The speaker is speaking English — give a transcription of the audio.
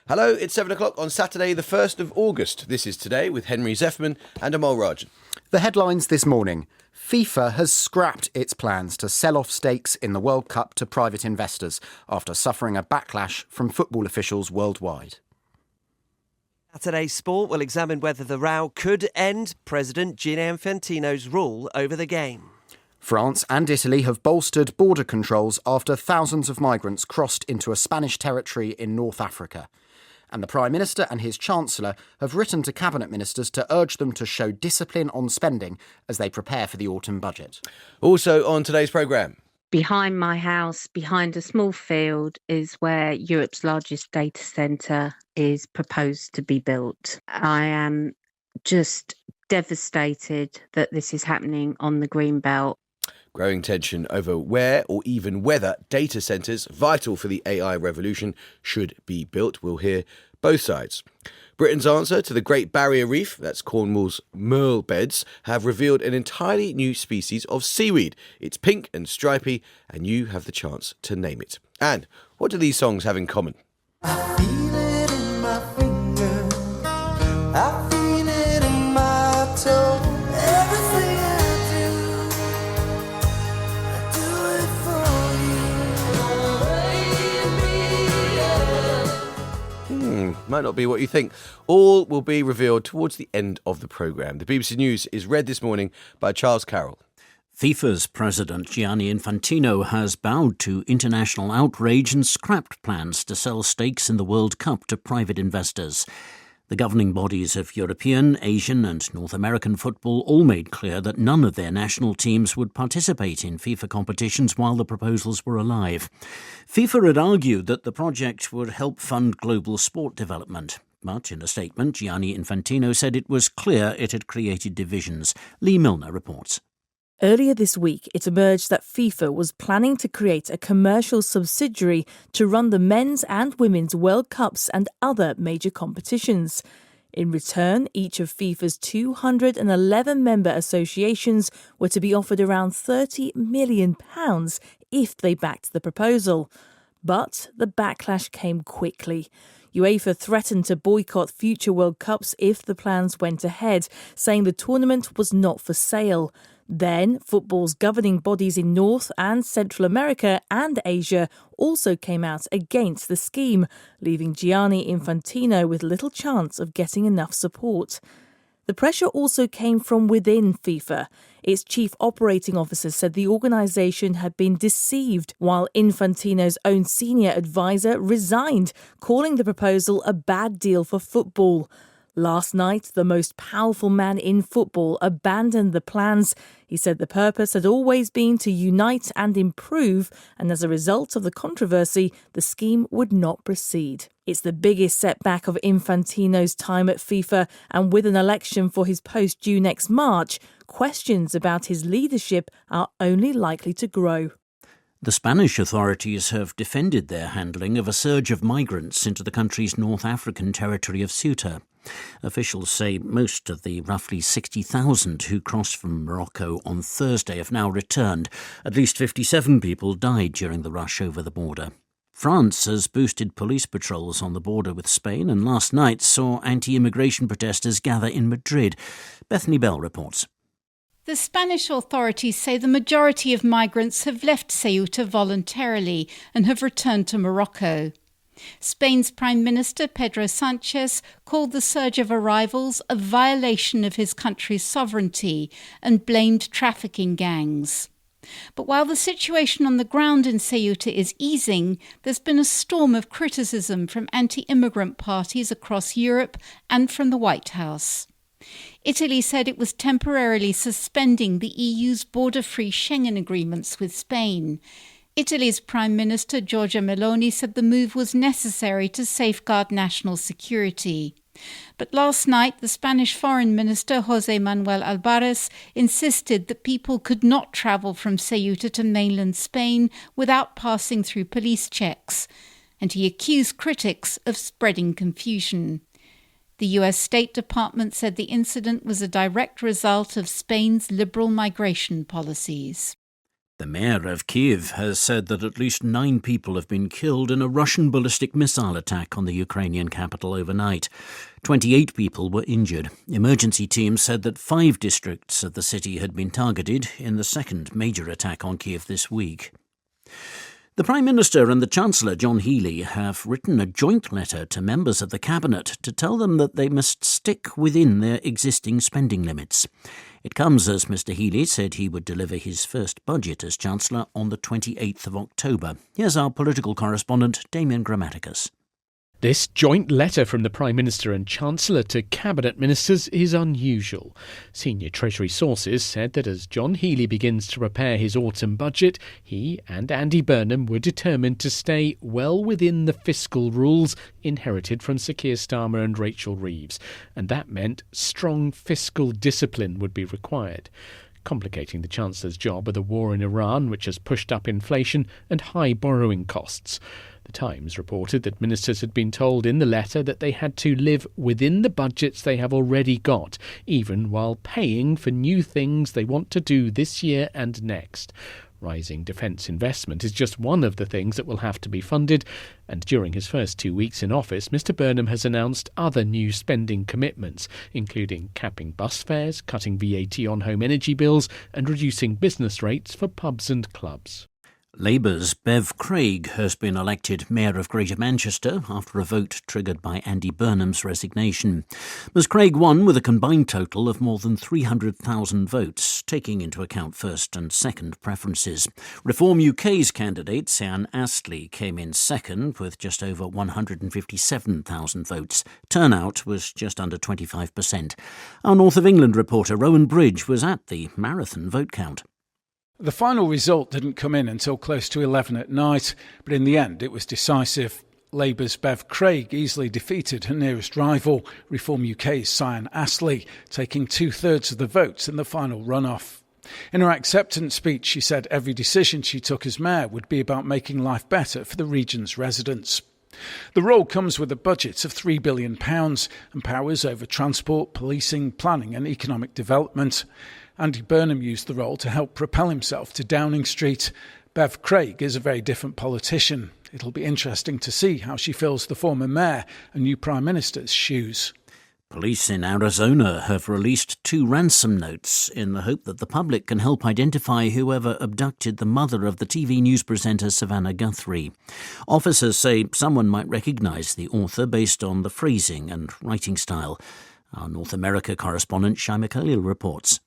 Hello, it's 7 o'clock on Saturday, the 1st of August. This is Today with Henry Zeffman and Amal Rajan. The headlines this morning. FIFA has scrapped its plans to sell off stakes in the World Cup to private investors after suffering a backlash from football officials worldwide. Saturday's Sport will examine whether the row could end President Gianni Infantino's rule over the game. France and Italy have bolstered border controls after thousands of migrants crossed into a Spanish territory in North Africa. And the Prime Minister and his Chancellor have written to Cabinet Ministers to urge them to show discipline on spending as they prepare for the autumn budget. Also on today's programme. Behind my house, behind a small field, is where Europe's largest data centre is proposed to be built. I am just devastated that this is happening on the Greenbelt. Growing tension over where or even whether data centres, vital for the AI revolution, should be built. We'll hear both sides. Britain's answer to the Great Barrier Reef, that's Cornwall's Merle beds, have revealed an entirely new species of seaweed. It's pink and stripy, and you have the chance to name it. And what do these songs have in common? I feel it in my finger, I feel it in my toe. Everything I do it for you. Might not be what you think. All will be revealed towards the end of the programme. The BBC News is read this morning by Charles Carroll. FIFA's president Gianni Infantino has bowed to international outrage and scrapped plans to sell stakes in the World Cup to private investors. The governing bodies of European, Asian and North American football all made clear that none of their national teams would participate in FIFA competitions while the proposals were alive. FIFA had argued that the project would help fund global sport development. But in a statement, Gianni Infantino said it was clear it had created divisions. Lee Milner reports. Earlier this week, it emerged that FIFA was planning to create a commercial subsidiary to run the men's and women's World Cups and other major competitions. In return, each of FIFA's 211 member associations were to be offered around £30 million if they backed the proposal. But the backlash came quickly. UEFA threatened to boycott future World Cups if the plans went ahead, saying the tournament was not for sale. Then, football's governing bodies in North and Central America and Asia also came out against the scheme, leaving Gianni Infantino with little chance of getting enough support. The pressure also came from within FIFA. Its chief operating officer said the organisation had been deceived, while Infantino's own senior advisor resigned, calling the proposal a bad deal for football. Last night, the most powerful man in football abandoned the plans. He said the purpose had always been to unite and improve, and as a result of the controversy, the scheme would not proceed. It's the biggest setback of Infantino's time at FIFA, and with an election for his post due next March, questions about his leadership are only likely to grow. The Spanish authorities have defended their handling of a surge of migrants into the country's North African territory of Ceuta. Officials say most of the roughly 60,000 who crossed from Morocco on Thursday have now returned. At least 57 people died during the rush over the border. France has boosted police patrols on the border with Spain and last night saw anti-immigration protesters gather in Madrid. Bethany Bell reports. The Spanish authorities say the majority of migrants have left Ceuta voluntarily and have returned to Morocco. Spain's Prime Minister Pedro Sanchez called the surge of arrivals a violation of his country's sovereignty and blamed trafficking gangs. But while the situation on the ground in Ceuta is easing, there's been a storm of criticism from anti-immigrant parties across Europe and from the White House. Italy said it was temporarily suspending the EU's border-free Schengen agreements with Spain. Italy's Prime Minister Giorgia Meloni said the move was necessary to safeguard national security. But last night, the Spanish Foreign Minister José Manuel Álvarez insisted that people could not travel from Ceuta to mainland Spain without passing through police checks, and he accused critics of spreading confusion. The US State Department said the incident was a direct result of Spain's liberal migration policies. The mayor of Kyiv has said that at least 9 people have been killed in a Russian ballistic missile attack on the Ukrainian capital overnight. 28 people were injured. Emergency teams said that 5 districts of the city had been targeted in the second major attack on Kyiv this week. The Prime Minister and the Chancellor, John Healey, have written a joint letter to members of the Cabinet to tell them that they must stick within their existing spending limits. It comes as Mr Healey said he would deliver his first budget as Chancellor on the 28th of October. Here's our political correspondent, Damien Grammaticus. This joint letter from the Prime Minister and Chancellor to Cabinet Ministers is unusual. Senior Treasury sources said that as John Healey begins to prepare his autumn budget, he and Andy Burnham were determined to stay well within the fiscal rules inherited from Sir Keir Starmer and Rachel Reeves, and that meant strong fiscal discipline would be required. Complicating the Chancellor's job are the war in Iran, which has pushed up inflation, and high borrowing costs. The Times reported that ministers had been told in the letter that they had to live within the budgets they have already got, even while paying for new things they want to do this year and next. Rising defence investment is just one of the things that will have to be funded, and during his first 2 weeks in office, Mr Burnham has announced other new spending commitments, including capping bus fares, cutting VAT on home energy bills, and reducing business rates for pubs and clubs. Labour's Bev Craig has been elected Mayor of Greater Manchester after a vote triggered by Andy Burnham's resignation. Ms Craig won with a combined total of more than 300,000 votes, taking into account first and second preferences. Reform UK's candidate, Sian Astley, came in second with just over 157,000 votes. Turnout was just under 25%. Our North of England reporter Rowan Bridge was at the marathon vote count. The final result didn't come in until close to 11 at night, but in the end it was decisive. Labour's Bev Craig easily defeated her nearest rival, Reform UK's Sian Astley, taking 2/3 of the votes in the final runoff. In her acceptance speech, she said every decision she took as mayor would be about making life better for the region's residents. The role comes with a budget of £3 billion and powers over transport, policing, planning and economic development. Andy Burnham used the role to help propel himself to Downing Street. Bev Craig is a very different politician. It'll be interesting to see how she fills the former mayor and new Prime Minister's shoes. Police in Arizona have released 2 ransom notes in the hope that the public can help identify whoever abducted the mother of the TV news presenter Savannah Guthrie. Officers say someone might recognise the author based on the phrasing and writing style. Our North America correspondent Shai Khalil reports.